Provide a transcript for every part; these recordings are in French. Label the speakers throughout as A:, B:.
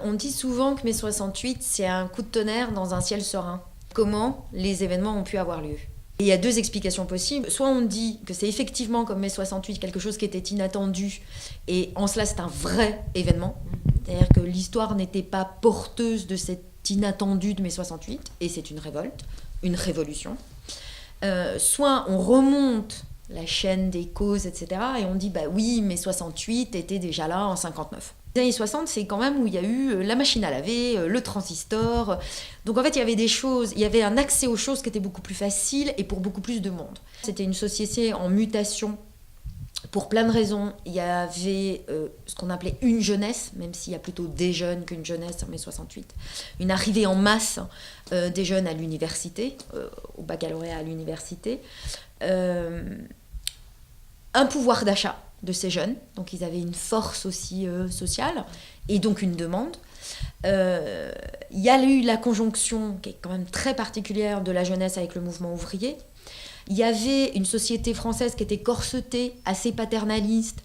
A: On dit souvent que mai 68, c'est un coup de tonnerre dans un ciel serein. Comment les événements ont pu avoir lieu? Et il y a deux explications possibles. Soit on dit que c'est effectivement comme mai 68, quelque chose qui était inattendu, et en cela c'est un vrai événement. C'est-à-dire que l'histoire n'était pas porteuse de cet inattendu de mai 68, et c'est une révolte, une révolution. Soit on remonte la chaîne des causes, etc., et on dit, bah oui, mai 68 était déjà là en 59. Les années 60, c'est quand même où il y a eu la machine à laver, le transistor. Donc en fait, il y avait des choses, il y avait un accès aux choses qui était beaucoup plus facile et pour beaucoup plus de monde. C'était une société en mutation pour plein de raisons. Il y avait ce qu'on appelait une jeunesse, même s'il y a plutôt des jeunes qu'une jeunesse en mai 68. Une arrivée en masse des jeunes à l'université, au baccalauréat à l'université. Un pouvoir d'achat de ces jeunes, donc ils avaient une force aussi sociale, et donc une demande. Il y a eu la conjonction, qui est quand même très particulière, de la jeunesse avec le mouvement ouvrier. Il y avait une société française qui était corsetée, assez paternaliste,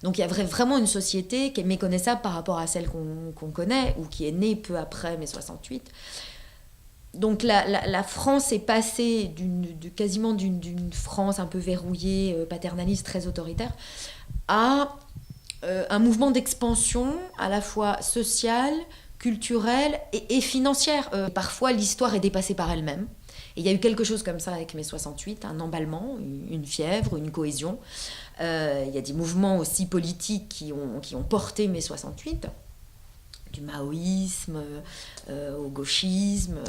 A: donc il y avait vraiment une société qui est méconnaissable par rapport à celle qu'on connaît, ou qui est née peu après mai 68. Donc la France est passée quasiment d'une France un peu verrouillée, paternaliste, très autoritaire, à un mouvement d'expansion à la fois sociale, culturelle et financière. Parfois, l'histoire est dépassée par elle-même. Et il y a eu quelque chose comme ça avec mai 68, un emballement, une fièvre, une cohésion. Il y a des mouvements aussi politiques qui ont porté mai 68, du maoïsme au gauchisme,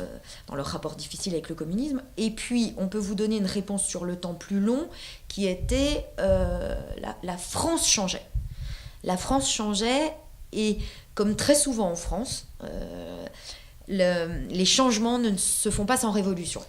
A: dans leur rapport difficile avec le communisme. Et puis, on peut vous donner une réponse sur le temps plus long, qui était la France changeait. La France changeait, et comme très souvent en France, les changements ne se font pas sans révolution.